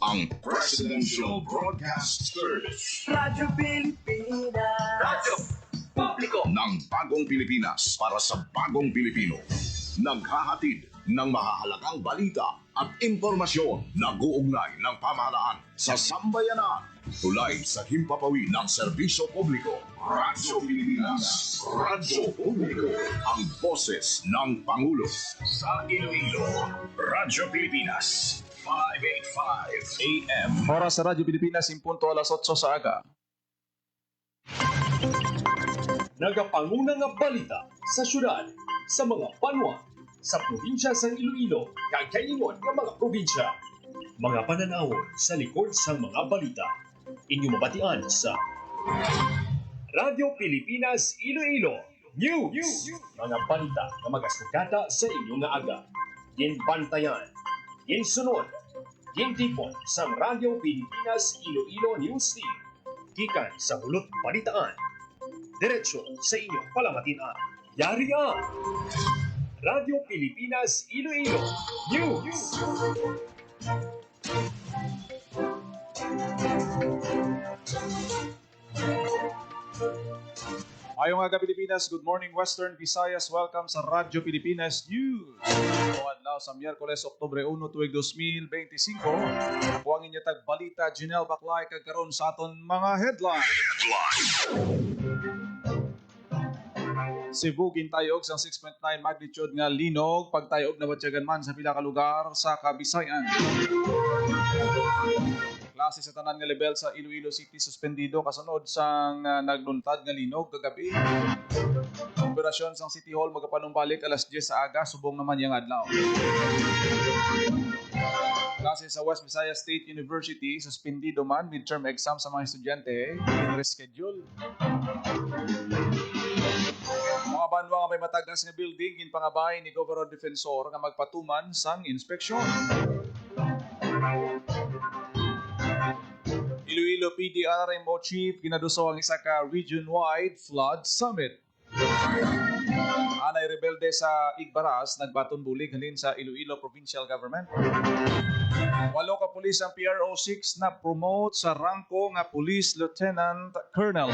ang Presidential Broadcast Service. Radyo Pilipinas. Radyo Publiko ng Bagong Pilipinas para sa Bagong Pilipino. Naghahatid ng mahahalagang balita at impormasyon na guugnay ng pamahalaan sa sambayanan. Tulay sa himpapawid ng serbisyo publiko. Radyo Pilipinas. Radyo Publiko. Ang boses ng Pangulo. Sa Iloilo, Radyo Pilipinas. 585 AM. Oras sa Radyo Pilipinas, impunto alas 8 sa aga. Nagapanguna nga balita sa syudad, sa mga banwa, sa probinsya sa Iloilo, kagkaingon ng mga probinsya. Mga pananawon sa likod sa mga balita. Inyong mabatian sa Radyo Pilipinas Iloilo News. Mga balita na magasugata sa inyong nga aga. Ginbantayan, ginsunod, gintipon sa Radyo Pilipinas Iloilo News Team. Gikan sa hulot balitaan. Diretso sa inyong palamatian. Yari ang Radyo Pilipinas Iloilo News. Ayong aga Pilipinas, good morning Western Visayas, welcome sa Radyo Pilipinas News. Adlaw sa Miyerkules, Oktubre 1, tuig 2025. Ako ang inyatag balita, Janelle Baclay, kagkaroon sa aton mga headline. Cebu gintayog sang 6.9 magnitude nga linog, pagtayog na batyagan man sa pila ka lugar sa Kabisayan. Klase sa tanan nga level sa Iloilo City suspendido kasunod sang nagluntad nga linog kagabi. Operasyon sang City Hall magapanumbalik alas 10 sa aga, subong naman yang adlaw. Klase sa West Visayas State University suspendido man midterm exam sa mga estudyante in reschedule. Mga banwa nga may matagas nga building ginpangabay ni Governor Defensor nga magpatuman sang inspeksyon. Iloilo PDRMO Chief ginaduso ang isa ka region-wide flood summit. Anay rebelde sa Igbaras nagbaton bulig halin sa Iloilo Provincial Government. 8 ka pulis ang PRO6 na promote sa rangko nga Police Lieutenant Colonel.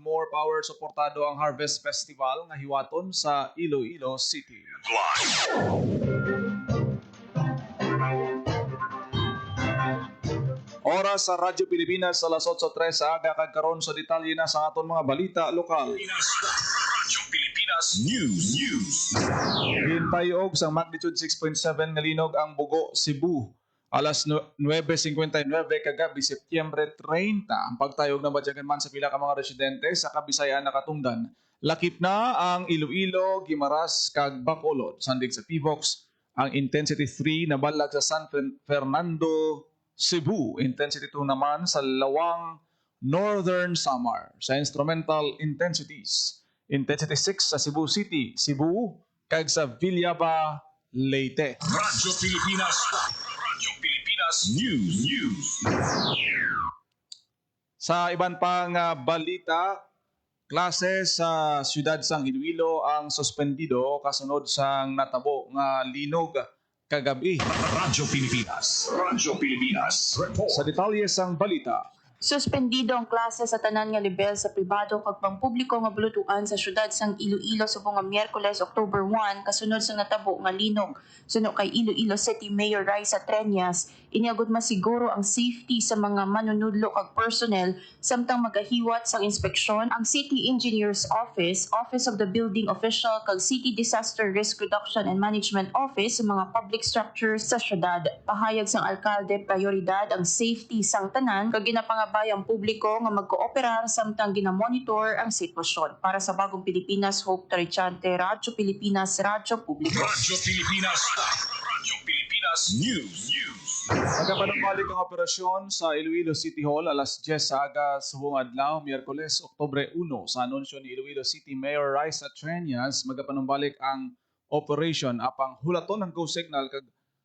More power suportado ang Harvest Festival nga hiwaton sa Iloilo City. Oras sa Radyo Pilipinas sa alas 8:03 sa aga kagkaroon sa detalye na sa aton mga balita lokal. Radyo Pilipinas News. Gintayog sa magnitude 6.7 nga linog ang Bugo, Cebu. Alas 9:59 kagabi, Setyembre 30, ang pagtayog ng badyagan man sa pila ka mga residente sa Kabisayan na katungdan. Lakip na ang Iloilo, Guimaras, kag Bacolod. Sandig sa Tivox, ang intensity 3 na balag sa San Fernando, Cebu. Intensity 2 naman sa Lawang, Northern Samar. Sa instrumental intensities, intensity 6 sa Cebu City, Cebu, kag sa Villaba, Leyte. Radyo Pilipinas News. Sa iban pang balita, klase sa siyudad sang Iloilo ang suspendido kasunod sang natabo nga linog kagabi. Radyo Pilipinas Report. Sa detalye sang balita, suspendido ang klase sa tanan nga level sa pribado kag pangpubliko nga bulutuan sa syudad sang Iloilo subong nga Miyerkules, October 1 kasunod sa natabo nga linog. Suno kay Iloilo City Mayor Raisa Treñas, iniagud masiguro ang safety sa mga manunudlo kag personnel samtang magahiwat sang inspeksyon ang City Engineer's Office, Office of the Building Official kag City Disaster Risk Reduction and Management Office sa mga public structures sa syudad. Pahayag sang alkalde, prioridad ang safety sang tanan kag ginapangabay ang publiko nga magkooperar samtang ginamonitor ang sitwasyon. Para sa Bagong Pilipinas, Hope Tarichante, Radyo Pilipinas, Radyo Publiko. Radyo Pilipinas News. nagapanumbalik ang operasyon sa Iloilo City Hall alas 10 sa aga subong adlaw, Miyerkules, Oktubre 1. Sa anunsyo ni Iloilo City Mayor Raisa Treñas, magapanumbalik ang operation apang hulaton ng go signal kag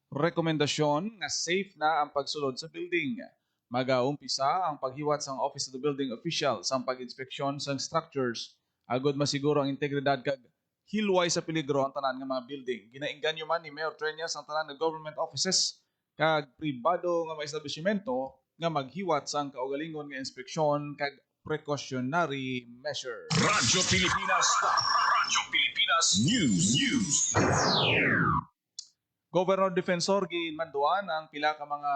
rekomendasyon nga safe na ang pagsulod sa building. Magaumpisa ang paghiwat sa Office of the Building Official sa pag-inspeksyon sa structures agod masiguro ang integridad kag hilway sa peligro ang tanan nga mga building. Ginainganyo man ni Mayor Treñas ang tanan nga government offices kag pribado nga mga establishmento nga maghiwat sa ang kaugalingon nga inspeksyon kag precautionary measure. Radyo Pilipinas. Radyo Pilipinas News. Governor Defensor ginmanduan ang pila ka mga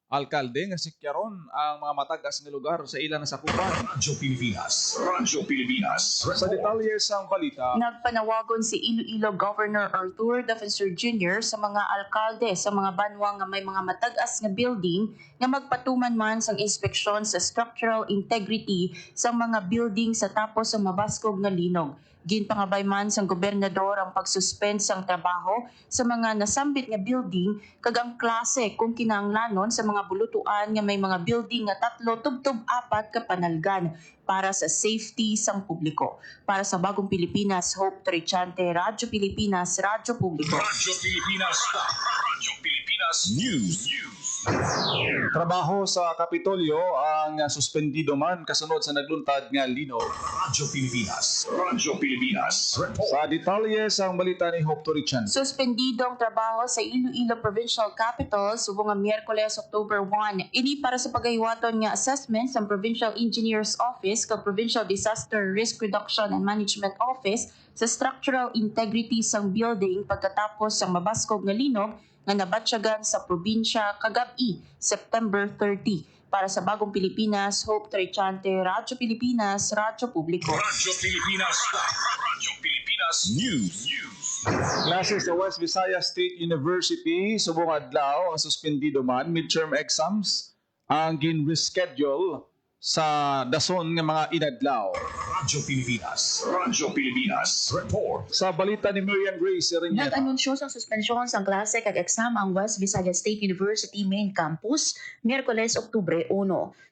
alkalde nga sikyaron ang mga matagas nga lugar sa ilang nasakupan. Radyo Pilipinas. Radyo Pilipinas. Sa detalye sang balita, Nagpanawagon si Iloilo Governor Arthur Defensor Jr. sa mga alkalde sa mga banwa nga may mga matagas nga building nga magpatuman man sang inspeksyon sa structural integrity sa mga building sa tapos sa mabaskog nga linog. Ginpangabay man sang gobernador ang pagsuspend sang trabaho sa mga nasambit nga building kag ang klase kung kinahanglanon sa mga bulutuan nga may mga building nga 3 tubtob 4 ka panalgan para sa safety sang publiko. Para sa Bagong Pilipinas, Hope Trichante, Radyo Pilipinas, Radyo Publiko. Radyo Pilipinas. Radyo Pilipinas News. trabaho sa Kapitolyo ang suspendido man kasunod sa nagluntad nga lino. Radyo Pilipinas. Radyo Pilipinas. Report. Sa detalye sang balita ni Hope Torichan. Suspendido ang trabaho sa Iloilo Provincial Capital subong nga Miyerkules, October 1. Ini para sa pagaywaton nga assessment sa Provincial Engineers Office kag Provincial Disaster Risk Reduction and Management Office sa structural integrity sang building pagkatapos sang mabaskog nga linog nga nabatsyagan sa probinsya kagabi, September 30. Para sa Bagong Pilipinas, Hope Trichante, Radyo Pilipinas, Radyo Publiko. Radyo Pilipinas. Radyo Pilipinas News. Klase sa West Visayas State University subong adlaw ang suspendido man midterm exams ang gin-reschedule sa dason nga mga inadlaw. Radyo Pilipinas. Radyo Pilipinas. Report. Sa balita ni Miriam Grace Seriñeta. Nag-anunsyo sa suspensyon sang klase kag eksam ang West Visayas State University Main Campus, Miyerkules, Oktubre 1.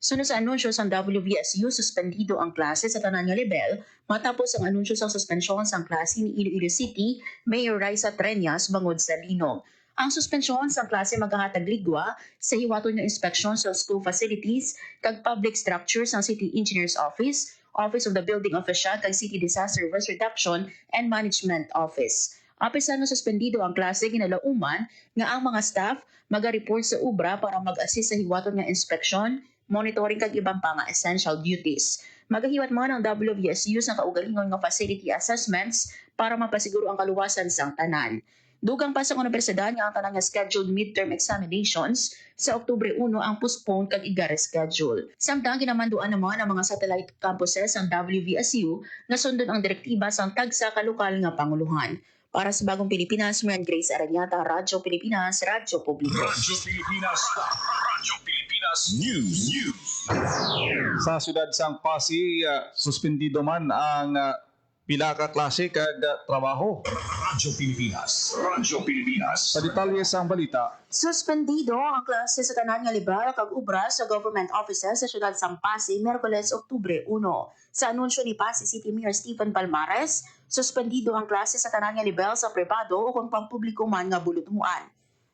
Sunod sa anunsyo sang WVSU, suspendido ang klase sa tanan nga level matapos ang anunsyo sa suspensyon sang klase ni Iloilo City Mayor Raisa Treñas bangod sa linog. Ang suspensyon sa klase maghahatag ligwa sa hiwaton ng inspeksyon sa school facilities kag public structures ng City Engineers Office, Office of the Building Official kag City Disaster Risk Reduction and Management Office. Apisan na suspendido ang klase kinalauman nga ang mga staff maga-report sa ubra para mag-assist sa hiwaton nga inspeksyon, monitoring kag ibang pa nga essential duties. Magahiwat man ang WVSU sa kaugalingon nga facility assessments para mapasiguro ang kaluwasan sang tanan. Dugang pa sa universidad nga ang tanang nga scheduled midterm examinations sa Oktubre 1 ang postpone kag iga-reschedule. Samtang ginamanduan naman ang mga satellite campuses ang WVSU na sundon ang direktiba sang tagsa ka lokal nga panguluhan. Para sa Bagong Pilipinas, Marian Grace Aranyata, Radyo Pilipinas, Radyo Publiko. Radyo Pilipinas. Radyo Pilipinas News. Sa siyudad sang Pasig, suspendido man ang pila ka klase kag trabaho. Radyo Pilipinas. Radyo Pilipinas. Sa detalye sang balita, Suspendido ang klase sa tanan nga liberal kag ubra sa government offices sa siyudad sang Pasig, Miyerkules, Oktubre 1. Sa anunsyo ni Pasig City Mayor Stephen Palmares, suspendido ang klase sa tanan nga liberal sa pribado o kung pampubliko man nga bulutmuan.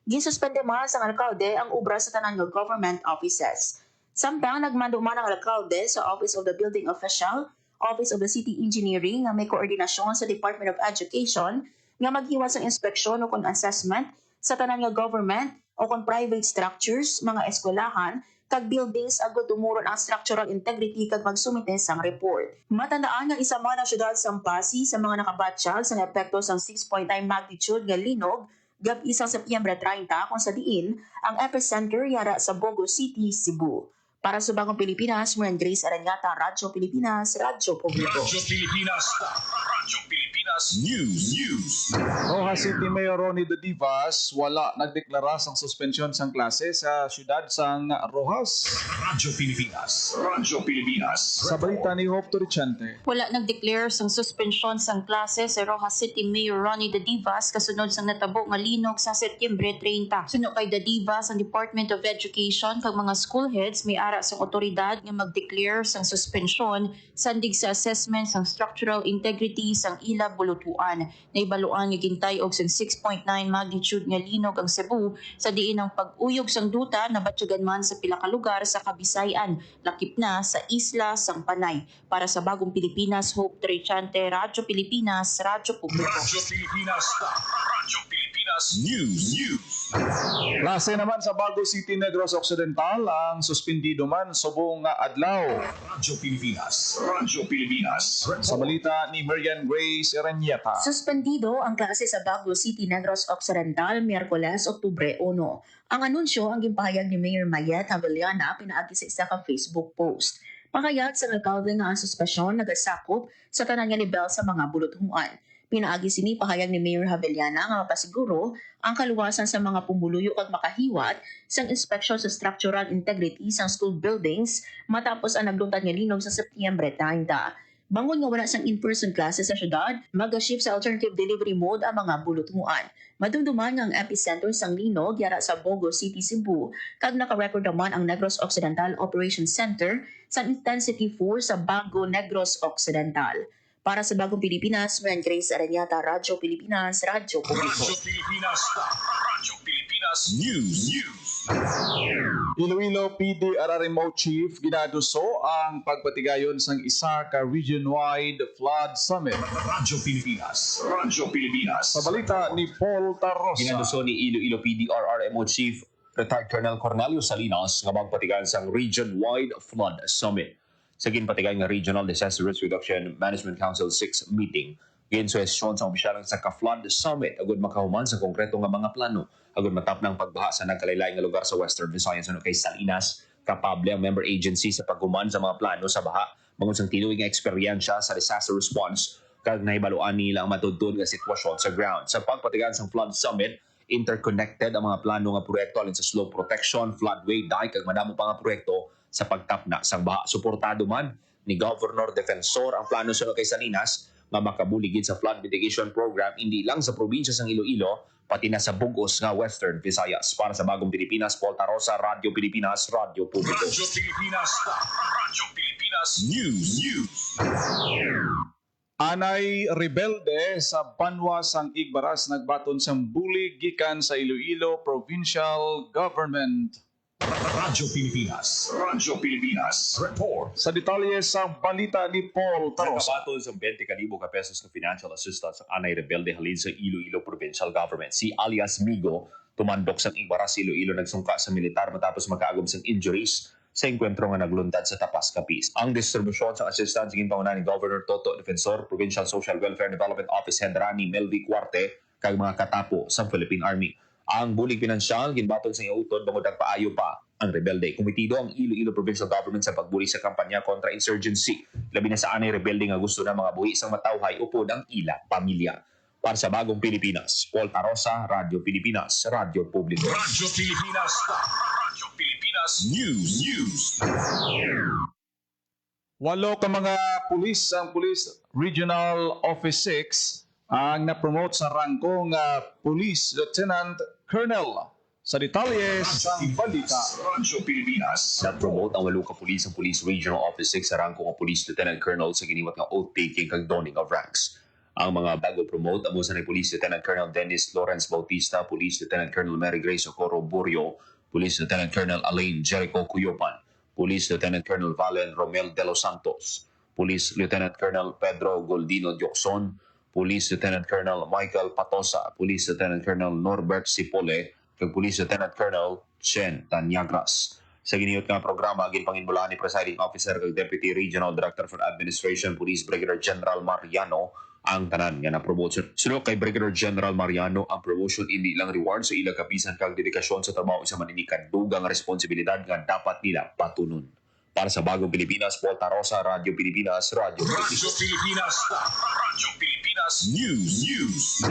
Gisuspende man sa alkalde ang ubra sa tanan nga government offices. Samtang nagmando man ang alkalde sa Office of the Building Official, Office of the City Engineering nga may koordinasyon sa Department of Education nga maghiwas ang inspeksyon o kon assessment sa tanan nga government o kon private structures, mga eskwelahan, kag buildings agud tumuron ang structural integrity kag magsumite sang report. Matandaan nga isa man ang siyudad sang Pasig sa mga nakabatsyag sa epekto sang 6.9 magnitude nga linog gabi sang Setyembre 30 kung sa diin ang epicenter yara sa Bogo City, Cebu. Para sa Bagong Pilipinas, Marian Grace Aranyata, Radyo Pilipinas, Radyo Publiko. Radyo Pilipinas. Radyo Pilipinas News. Rojas City Mayor Ronnie De Divas wala nagdeklara sang suspensyon sang klase sa siyudad sang Rojas. Radyo Pilipinas. Radyo Pilipinas. Sa balita ni Hope Toricante. Wala nag-declare sang suspensyon sang klase sa Rojas City Mayor Ronnie De Divas kasunod sang natabo nga linog sa Setyembre 30. Sunod kay De Divas ang Department of Education kag mga school heads may ara sang otoridad nga mag-declare sang suspensyon sandig sa assessment sang structural integrity sang ila bulutuan. Naibaluan nga gintay og sang 6.9 magnitude nga linog ang Cebu sa diin ang pag-uyog sang duta nabatyagan man sa pila ka lugar sa Kabisayan, lakip na sa isla sang Panay. Para sa Bagong Pilipinas, Hope Trechante, Radyo Pilipinas, Radyo Publiko. Radyo Pilipinas. Radyo Pilipinas News. Klase naman sa Bago City, Negros Occidental ang suspendido man subong nga adlaw. Radyo Pilipinas. Radyo Pilipinas. Sa balita ni Marian Grace Ereñeta. Suspendido ang klase sa Baguio City, Negros Occidental, Miyerkules, Oktubre 1. Ang anunsyo ang gimpahayag ni Mayor Mayet Javellana pinaagi sa isa ka Facebook post. Pakayag sa alkalde nga ang suspensyon nagasakop sa tanan nga level sa mga bulutungan. Pinaagi sini pahayag ni Mayor Javellana nga mapasiguro ang kaluwasan sa mga pumuluyo kag makahiwat sang inspeksyon sa structural integrity sang school buildings matapos ang naglutad nga linog sa Setyembre 30. Bangon nga wala sang in-person classes sa syudad, mag-shift sa alternative delivery mode ang mga bulutungan. Madumduman nga ang epicenter sang linog yara sa Bogo City, Cebu, kag naka-record naman ang Negros Occidental Operations Center sa Intensity 4 sa Bago Negros Occidental. Para sa Bagong Pilipinas, Marian Grace Ereñeta, Radyo Pilipinas, Radyo Publiko. Radyo Pilipinas. Radyo Pilipinas News. Iloilo PD RRMO Chief ginaduso ang pagpatigayon sang isa ka region-wide flood summit. Radyo Pilipinas. Radyo Pilipinas. Sa balita ni Paul Tarosa. Ginaduso ni Iloilo PD RRMO Chief Retired Colonel Cornelio Salinas nga magpatigayon sang region-wide flood summit. Sa ginpatigay nga Regional Disaster Risk Reduction Management Council 6 meeting, ginsuwestyon sa opisyalang sa ka-flood summit agud makahuman sa konkreto nga mga plano agud matap ng pagbaha sa nagkalaylay nga lugar sa Western Visayas suno kay Salinas. Kapable ang member agency sa paghuman sa mga plano sa baha bangon sang tinuig nga eksperyensya sa disaster response kag nahibaluan nila ang matudtod nga sitwasyon sa ground. Sa pagpatigayon sa flood summit, interconnected ang mga plano nga proyekto alin sa slope protection, floodway, dike kag madamo pa nga proyekto sa pagtapna sang baha. Suportado man ni Governor Defensor ang plano sa kay Salinas nga makabuligid sa flood mitigation program hindi lang sa probinsya sang Iloilo pati na sa bugos nga Western Visayas. Para sa Bagong Pilipinas, Paul Tarosa, Radyo Pilipinas, Radyo Publiko. Radyo Pilipinas. Radyo Pilipinas News. Anay rebelde sa Banwa sang Igbaras nagbaton sang bulig gikan sa Iloilo Provincial Government. Radyo Pilipinas. Radyo Pilipinas. Report. Sa detalye sa balita ni Paul Tarosa. Nakabatol sa 20,000 ka pesos na financial assistance ang anay rebelde halin sa Iloilo Provincial Government. Si alias Migo, tumandok sa Igbaras, Iloilo, nagsungka sa militar matapos magkaagom sa injuries sa enkwentro nga nagluntad sa Tapas, Capiz. Ang distribusyon sa assistance ginpauna ni Governor Toto Defensor, Provincial Social Welfare Development Office Head Rani Melvi Cuarte, kag mga katapo sa Philippine Army. Ang bulig pinansyal ginbaton sa iutod bangod ang paayo pa ang rebelde. Kumitido ang Iloilo Provincial Government sa pagbuli sa kampanya kontra insurgency. Labi na sa anay rebelde nga gusto na mga buhi sang matawhay upod ang ila pamilya. Para sa Bagong Pilipinas, Paul Tarosa, Radyo Pilipinas, Radyo Publiko. Radyo Pilipinas. Radyo Pilipinas News. Walo ka mga pulis ang Police Regional Office 6 ang na-promote sa rangko nga Police Lieutenant Colonel. Sa detalye sa balita. Radyo Pilipinas. Na-promote ang 8 ka pulis ang Police Regional Office 6 sa rangko nga Police Lieutenant Colonel sa giniwat nga oath-taking kag donning of ranks. Ang mga bago promote amo sa ni Police Lieutenant Colonel Dennis Lawrence Bautista, Police Lieutenant Colonel Mary Grace Socorro Burio, Police Lieutenant Colonel Alain Jericho Cuyopan, Police Lieutenant Colonel Valen Romel de los Santos, Police Lieutenant Colonel Pedro Goldino Diokson, Police Lieutenant Colonel Michael Patosa, Police Lieutenant Colonel Norbert Sipole, kag Police Lieutenant Colonel Chen Tanyagras. Sa giniyot nga programa, ginpanginbulaan ni Presiding Officer kag Deputy Regional Director for Administration, Police Brigadier General Mariano, ang tanan nga na-promote. Sunod kay Brigadier General Mariano, ang promotion hindi lang reward sa ilang kapisan kag dedikasyon sa trabaho sa maninikan, dugang responsibilidad nga dapat nila patunon. Para sa Bagong Pilipinas, Paul Tarosa, Radyo Pilipinas, Radyo Radyo Pilipinas. Radyo Pilipinas News.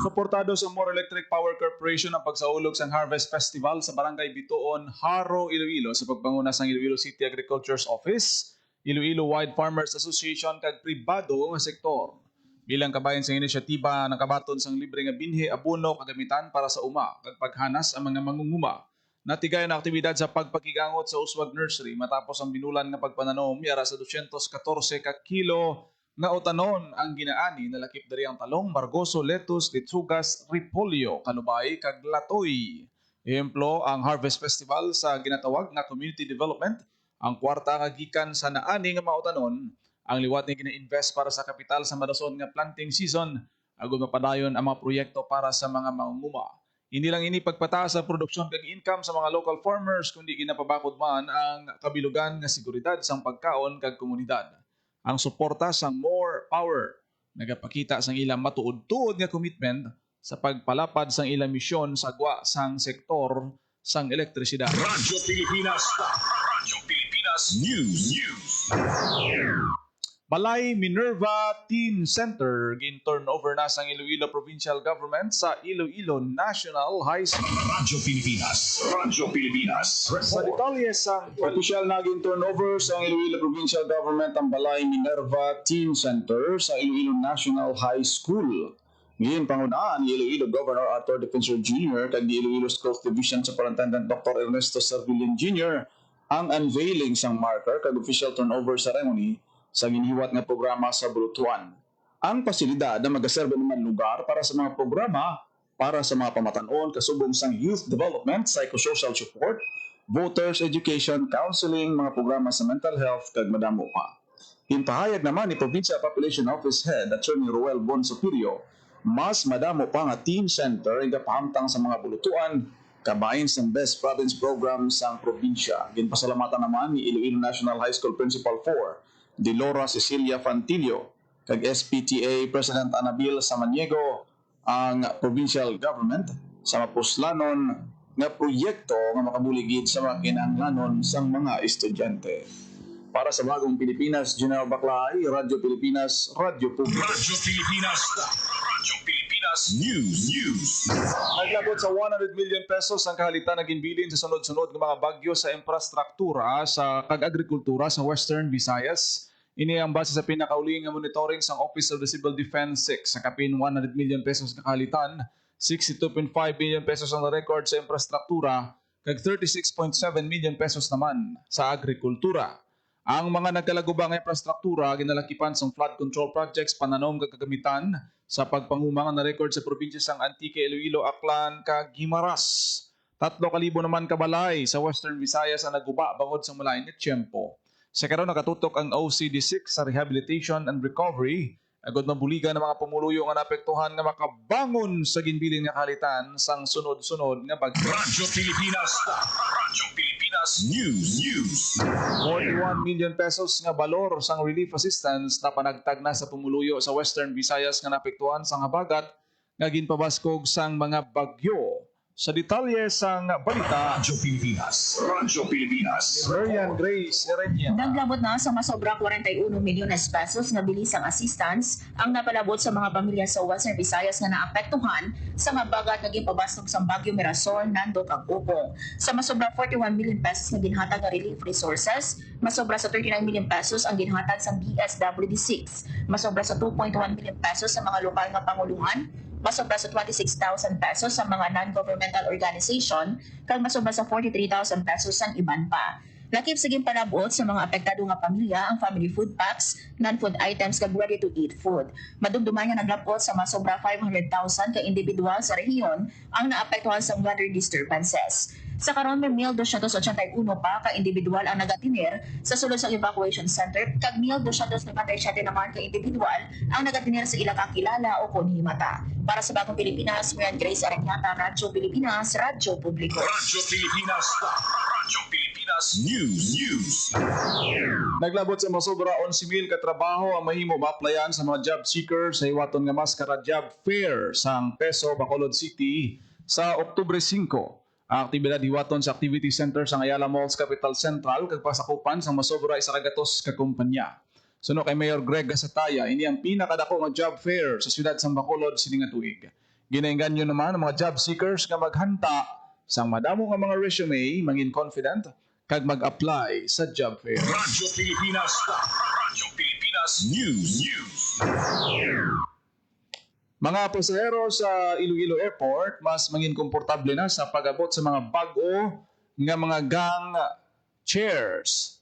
Suportado sa More Electric Power Corporation ang pagsaulog sa Harvest Festival sa Barangay Bituon, Haro, Iloilo sa pagpanguna sa Iloilo City Agriculture's Office, Iloilo Wide Farmers Association kag pribado nga sektor. Bilang kabayan sa inisyatiba nakabaton sang libre nga binhi, abono kagamitan para sa uma kag paghanas ang mga mangunguma. Natigayon na aktibidad sa pagpakigangot sa Uswag Nursery matapos ang binulan nga pagpananom yara sa 214 ka kilo nga utanon ang ginaani na lakip diri ang talong, margoso, lettuce, litsugas, repolyo, kalubay kag latoy. Ehemplo ang Harvest Festival sa ginatawag nga community development, ang kwarta nga gikan sa naani nga mautanon, ang liwat nga gina-invest para sa kapital sa madason nga planting season, agud mapadayon ang mga proyekto para sa mga mangunguma. Hindi lang ini pagpataas sa produksyon kag income sa mga local farmers, kundi ginapabakod man ang kabilugan nga seguridad sang pagkaon kag komunidad. Ang suporta sang More Power nagapakita sang ilang matuod-tuod nga commitment sa pagpalapad sang ilang misyon sa gwa sang sektor sang elektrisidad. Radyo Pilipinas News. Balay Minerva Teen Center gin-turnover na sang Iloilo Provincial Government sa Iloilo National High School. Radyo Pilipinas. Sa detalye sang opisyal na gin-turnover sa Iloilo Provincial Government ang Balay Minerva Teen Center sa Iloilo National High School. Ngayon, pangunaan ni Iloilo Governor Arthur Defensor Jr. kag ni Iloilo Schools Division Superintendent Dr. Ernesto Servilin Jr. ang unveiling sang marker kag official turnover ceremony sa ginhiwat nga programa sa Bulutuan. Ang pasilidad na magaserbe naman lugar para sa mga programa para sa mga pamatanon kasubong sang youth development, psychosocial support, voters education, counseling, mga programa sa mental health kag madamo pa. Hinpahayag naman ni Provincial Population Office Head Attorney Roel Bon Superior, mas madamo pa nga team center ang gapahamtang sa mga bulutuan kabahin sa Best Province Program sa probinsya. Ginpasalamatan naman ni Iloilo National High School Principal 4 Delora Cecilia Fantilio kag SPTA President Anabil Samaniego ang provincial government sa mapuslanon nga proyekto nga makabuligid sa mga kinahanglanon sang mga estudyante. Para sa Bagong Pilipinas, General Baclay, Radyo Pilipinas, Radyo Publiko. Radyo Pilipinas News. Naglabot sa 100 million pesos ang kahalitan na ginbilin sa sunod-sunod ng mga bagyo sa infrastruktura sa kag-agrikultura sa Western Visayas. Ini ang base sa pinakauling nga monitoring sa Office of the Civil Defense 6 sa kapin 100 million pesos na kahalitan, 62.5 million pesos ang record sa infrastruktura, kag 36.7 million pesos naman sa agrikultura. Ang mga nagkalagubang infrastruktura ginalakipan sa flood control projects, pananom kag kagamitan sa pagpangumang na record sa probinsya sang Antique, Iloilo, Aklan kag Guimaras. 3,000 naman kabalay sa Western Visayas ang naguba bangod sa malain nga tiyempo. Sa karon nakatutok ang OCD6 sa rehabilitation and recovery, agod mabuligan ng mga pumuluyo nga naapektuhan nga makabangon sa ginbilin nga kahalitan sang sunod-sunod nga bagyo. Radyo Pilipinas News. 41 million pesos nga balor sang relief assistance na panagtag na sa pumuluyo sa Western Visayas nga naapektuhan sang habagat nga ginpabaskog sang mga bagyo. Sa detalye sang balita, Radyo Pilipinas. Marian Grace Heredia. Naglabot na sa masobra 41 milyones pesos nga bilisang assistance ang napalabot sa mga pamilya sa Western Visayas nga naapektuhan sa mabagat nga ginpabasnog sa Bagyo Mirasol, Nando kag Upong. Sa masobra 41 million pesos nga ginhatag nga relief resources, masobra sa 39 million pesos ang ginhatag sa DSWD6, masobra sa 2.1 million pesos sa mga lokal nga panguluhan, masobra sa 26,000 pesos sa mga non-governmental organization, kag masobra sa 43,000 pesos ang iban pa. Lakip sa ginpalabot sa mga apektado nga pamilya ang family food packs, non-food items kag ready-to-eat food. Madumduman nga naglapot sa masobra 500,000 ka individual sa rehiyon ang naapektuhan sa weather disturbances. Sa karon may 1,281 pa ka individual ang nagatinir sa sulod sa evacuation center kag 1,297 naman ka individual ang nagatinir sa ila kakilala o konhimata. Para sa Bagong Pilipinas, Marian Grace Aranyata, Radyo Pilipinas, Radyo Publiko. Radyo Pilipinas News. Naglabot sa masobra 11,000 ka trabaho ang mahimo ma-applyan sa mga job seekers sa iwaton nga Maskara Job Fair sa Peso, Bacolod City sa Oktubre 5. Ang aktibidad hiwaton sa Activity Center sa Ayala Malls Capital Central kag pasakupan sa masobra 100 ka kumpanya. Suno kay Mayor Greg Gasataya, ini ang pinakadako nga job fair sa siyudad sa Bacolod sining nga tuig. Ginainganyo naman ang mga job seekers nga maghanta sang madamo nga mga resume, mangin confident kag mag-apply sa job fair. Radyo Pilipinas News. Mga pasahero sa Iloilo Airport, mas mangin komportable na sa pag-abot sa mga bag-o nga mga gang chairs.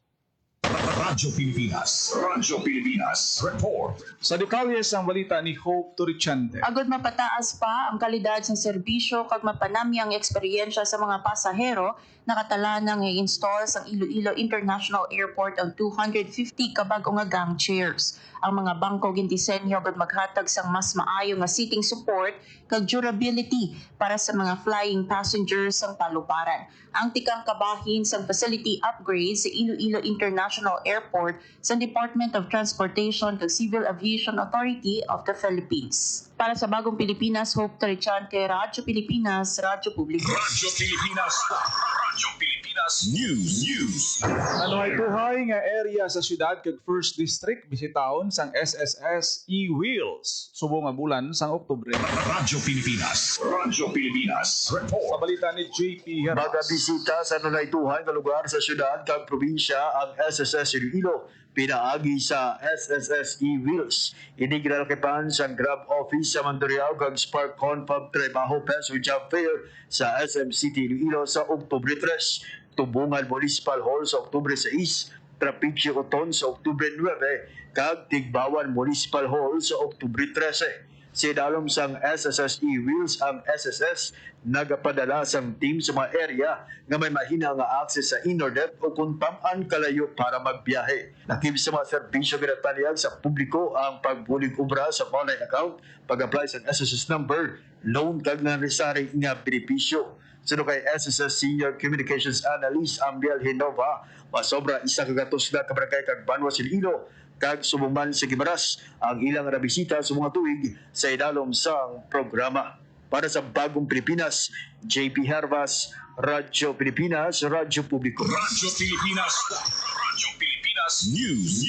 Radyo Pilipinas. Radyo Pilipinas. Report. Sa detalles ang balita ni Hope Torrichante. Agod mapataas pa ang kalidad sa serbisyo kag mapanami ang eksperyensya sa mga pasahero, nakatala nang i-install sa Iloilo International Airport ang 250 ka bag-o nga gang chairs. Ang mga bangko gindisenyo agad maghatag sang mas maayo nga seating support kag durability para sa mga flying passengers sang paluparan. Ang tikang kabahin sang facility upgrade sa Iloilo International Airport sa Department of Transportation kag Civil Aviation Authority of the Philippines. Para sa Bagong Pilipinas, Hope Torrichante, Radyo Pilipinas, Radyo Publiko. Radyo Pilipinas. Radyo Pilipinas News. Ano ay tuhay nga area sa syudad kag First District bisitahon sang SSS E-Wheels subong nga bulan sang Oktubre. Radyo Pilipinas. Radyo Pilipinas. Sa Report. balita ni JP Mga Heras. bisita sa nunaytuhan nga lugar sa syudad kag probinsya ang SSS Iloilo pinaagi sa SSS E-Wheels. Iniginalkipan sa Grab Office sa Mandurriao kag Spark Confab Trabaho Peso Job Fair sa SM City Iloilo sa Oktubre 3, Tubungan Municipal Hall sa Oktubre 6, Trapicio Oton sa Oktubre 9, kag Tigbawan Municipal Hall sa Oktubre 13. Sinalom sang SSS E-Wheels ang SSS nagapadala sang team sa mga area nga may mahina nga access sa internet o kung tam-an kalayo para magbiyahe. Nakib sa mga serbisyo ginatalian sa publiko ang pagbulig ubra sa online account, pag-apply sa SSS number, loan kag necessary nga benepisyo. Sunod kay SSS Senior Communications Analyst Ambiel Hinova, masobra isa kagatos na kabarangay kag Banwa Iloilo kag sumuman sa Gimaras ang ilang rabisita sa mga tuig sa idalom sang programa. Para sa Bagong Pilipinas, JP Hervas, Radyo Pilipinas, Radyo Publiko. Radyo Pilipinas. Radyo Pilipinas News.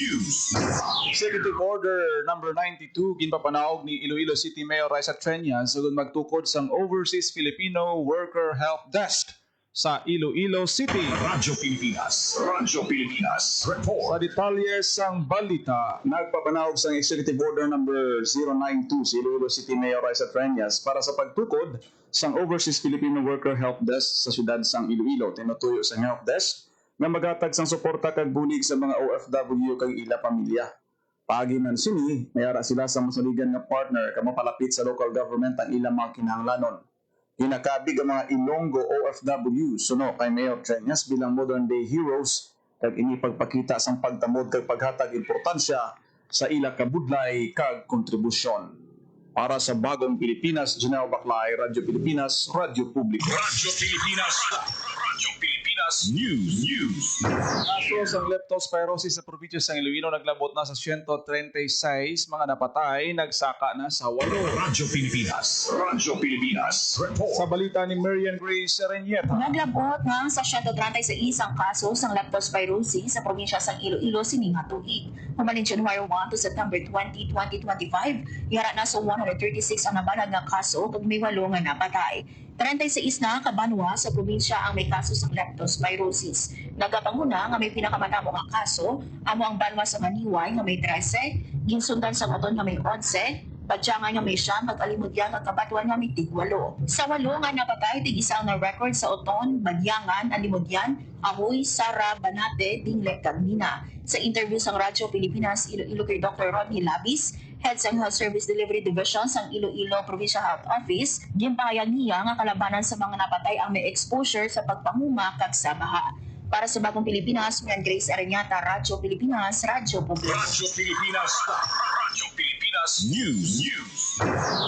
Executive Order number 92 ginpapanaog ni Iloilo City Mayor Raisa Treñas sugod magtukod sang Overseas Filipino Worker Help Desk sa Iloilo City. Radyo Pilipinas. Radyo Pilipinas. Sa Report. detalles sang balita, nagpapanaog sang Executive Order number 092 si Iloilo City Mayor Raisa Treñas para sa pagtukod sang Overseas Filipino Worker Help Desk sa syudad sang Iloilo. Tinutuyo sang help desk nga maghatag sang suporta kag bulig sa mga OFW kag ila pamilya. Paagi man sini, mayara sila sa masaligan nga partner ka mapalapit sa local government ang ilang mga kinahanglanon. Hinakabig ang mga Ilonggo OFW suno kay Mayor Treñas bilang modern day heroes kag inipagpakita sang pagtamod kag paghatag importansya sa ila kabudlay kag kontribusyon. Para sa Bagong Pilipinas, Janelle Baclay, Radyo Pilipinas, Radyo Publiko. Radyo Pilipinas. Radyo Pilipinas News. Kaso sa leptospirosis sa probinsya sa Iloilo naglabot na sa 136 mga napatay, nagsaka na sa 8. Radyo Pilipinas. Radyo Pilipinas. Sa Report. balita ni Marian Grace Serenieta. Naglabot ng sa 136 ang kaso ng leptospirosis sa probinsya sa Iloilo sining nga tuig. Humalin January 1 to September 20, 2025, yara na sa 136 ang nabalag nga kaso ug may 8 nga napatay. 36 na kabanwa sa probinsya ang may kaso sa leptospirosis. Nagapanguna nga may pinakamatamo nga kaso, amo ang Banwa sa Maniway nga may 13, ginsundan sa Oton nga may 11, Badyangan nga may 9, Mag-Alimudyan at Kabatuan nga may 8. Sa 8 nga napatay, tig-isa na record sa Oton, Badyangan, Alimudyan, Ahoy, Sara, Banate, Dinglek, Mina. Sa interview sa Radyo Pilipinas, Iloilo kay Dr. Rodney Labis, Head sa Health Service Delivery Division sa Iloilo Provincial Health Office, gimpahayag niya nga kalabanan sa mga napatay ang may exposure sa pagpanguma kag sa baha. Para sa Bagong Pilipinas, Marian Grace Aranyata, Radyo Pilipinas, Radyo Publiko. Radyo Pilipinas. Radyo Pilipinas News.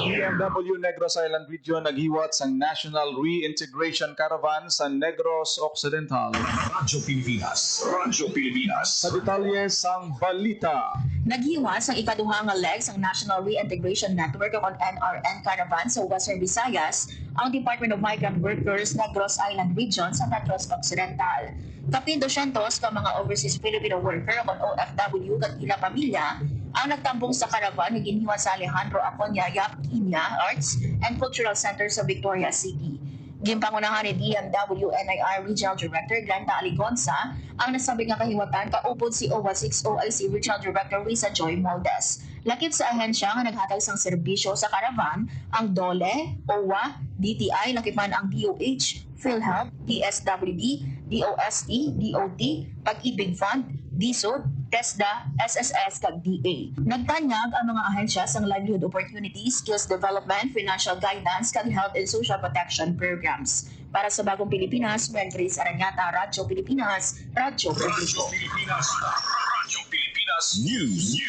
BMW Negros Island Region naghiwat sa National Reintegration Caravan sa Negros Occidental. Radyo Pilipinas. Radyo Pilipinas. Sa detalye sang balita, Naghiwas ang ikaduha nga leg sa National Reintegration Network o NRN Caravan sa Western Visayas ang Department of Migrant Workers Negros Island Region sa Negros Occidental. Kapin 200 ka mga overseas Filipino worker o OFW kag ilang pamilya ang nagtambong sa caravan nga ginhiwa sa Alejandro Aconia Yap Kinya Arts and Cultural Center sa Victoria City. Gimpangunahan ni DMW NIR Regional Director Glenda Aligonza ang nasabing nga kahiwatan kaupod si OWA 6 OIC Regional Director Risa Joy Moldes. Lakip sa ahensya nga naghatag sang serbisyo sa caravan ang DOLE, OWA, DTI, lakipan ang DOH, PhilHealth, DSWD, DOST, DOT, Pag-ibig Fund, DSUD, TESDA, SSS kag DA. Nagtanyag ang mga ahensya sang livelihood opportunities, skills development, financial guidance kag health and social protection programs. Para sa Bagong Pilipinas, Mel Grace Aranyata, Radyo Pilipinas, Radyo Publiko. Radyo Pilipinas News.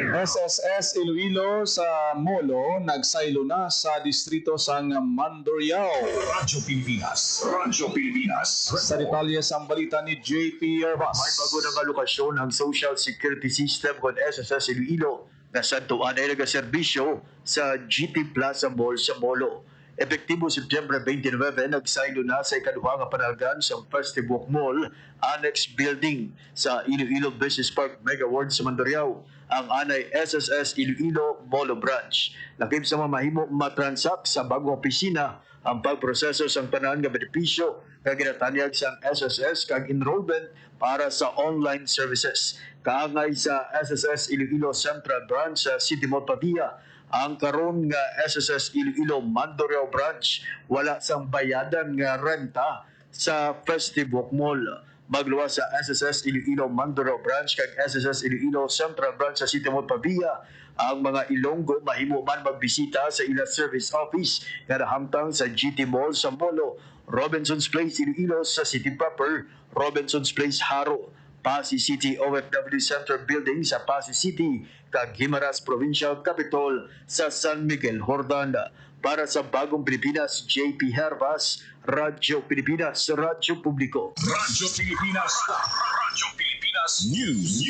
SSS Iloilo sa Molo nagsaylo na sa distrito sang Mandurriao. Radyo Pilipinas. Radyo Pilipinas. Sa detalye sa balita ni JP Yerbas. May bago ng alokasyon ng Social Security System con SSS Iloilo na santuan ay nagaserbisyo sa GT Plaza Mall sa Molo. Epektibo September 29, nagsaylo na sa ikaduha nga panalgan sa Festive Mall Annex Building sa Iloilo Business Park Mega Ward sa Mandurriao ang anay SSS Iloilo Molo Branch. Lakip sa mamahimo matransak sa bagong opisina ang pagproseso sa tanan nga benepisyo kag ginatanyag sa SSS kag enrollment para sa online services. Kaangay sa SSS Iloilo Central Branch sa City Mall Pavia, ang karon nga SSS Iloilo Mandurriao Branch wala sang bayadan nga renta sa Festive Mall. Magluwas sa SSS Iloilo Mandurriao Branch kag SSS Iloilo Central Branch sa City Mall Pavia, ang mga Ilonggo mahimo man magbisita sa ila service office nga nahamtang sa GT Mall sa Molo, Robinson's Place Iloilo sa City Proper, Robinson's Place Haro, Pasig City OFW Center Building sa Pasig City, kag Guimaras Provincial Capitol sa San Miguel, Hordan. Para sa Bagong Pilipinas, JP Herbas, Radyo Pilipinas, Radyo Publiko. Radyo Pilipinas. Radyo Pilipinas News.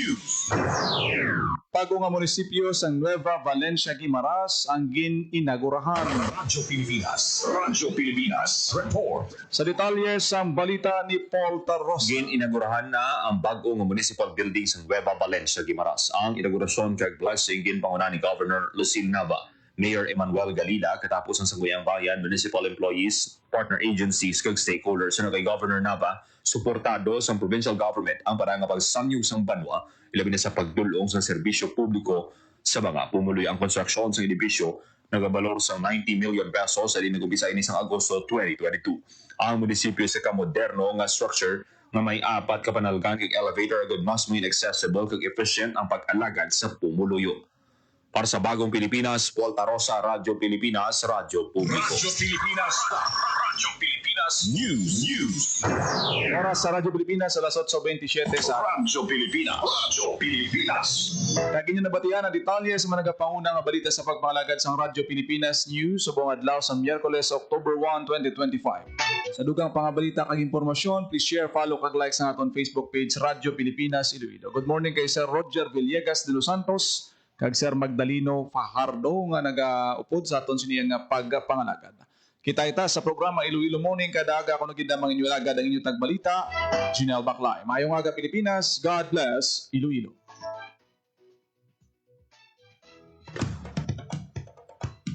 Bago nga munisipyo sa Nueva Valencia, Guimaras ang gininaugurahan. Radyo Pilipinas. Radyo Pilipinas. Report. Sa detalye sa balita ni Paul Tarros. Inagurahan na ang bagong municipal building sa Nueva Valencia, Guimaras. Ang inaugurasyon kag blessing ginpanguna ni Governor Lucille Nava, Mayor Emmanuel Galila, katapos ang Sangguniang Bayan, municipal employees, partner agencies kag stakeholders. Sa kay Governor Nava, suportado sa provincial government ang parang pagsanyog sang banwa, ilabi na sa pagdulong sa serbisyo publiko sa mga pumuloy ang konstruksyon sa edibisyo nagabalor sa 90 million pesos sa dinagubisa ini sa Agosto 2022. Ang munisipyo sa kamoderno nga structure nga may 4 ka panalgan kag elevator agad mas may accessible kag efficient ang pag-alagad sa pumuluyo. Para sa Bagong Pilipinas, Paul Tarosa, Radyo Pilipinas, Radyo Publiko. Radyo Pilipinas. Radyo Pilipinas News. Oras sa Radyo Pilipinas, alas 8:27 sa Radyo Pilipinas. Radyo Pilipinas. Kag inyo nabatian ang detalye sa mga nagapanguna nga balita sa pagpalagad sa Radyo Pilipinas News sa buong adlaw sa Miyerkules, October 1, 2025. Sa dugang pangabalita kag impormasyon, please share, follow kag like sa aton Facebook page Radyo Pilipinas Iloilo. Good morning kay Sir Roger Villegas de Los Santos kag Sir Magdaleno Fajardo nga nagaupod sa aton siniyang nga pagpangalagad. Kita sa programa Iloilo Morning kada aga kuno gid ang inyong alagad ang inyong tagbalita. Jinel Baclay. Mayong aga Pilipinas. God bless Iloilo.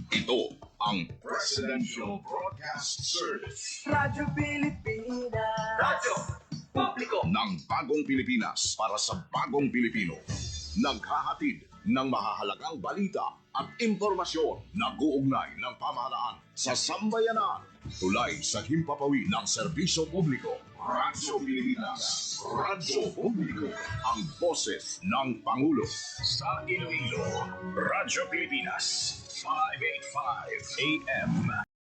Ito ang Presidential Broadcast Service. Radyo Pilipinas. Radyo Publiko ng Bagong Pilipinas para sa Bagong Pilipino. Naghahatid ng mahahalagang balita at impormasyon na guugnay ng pamahalaan sa sambayanan. Tulay sa himpapawid ng serbisyo publiko. Radyo Pilipinas. Radyo Publiko. Ang boses ng Pangulo. Sa Iloilo, Radyo Pilipinas. 585 AM.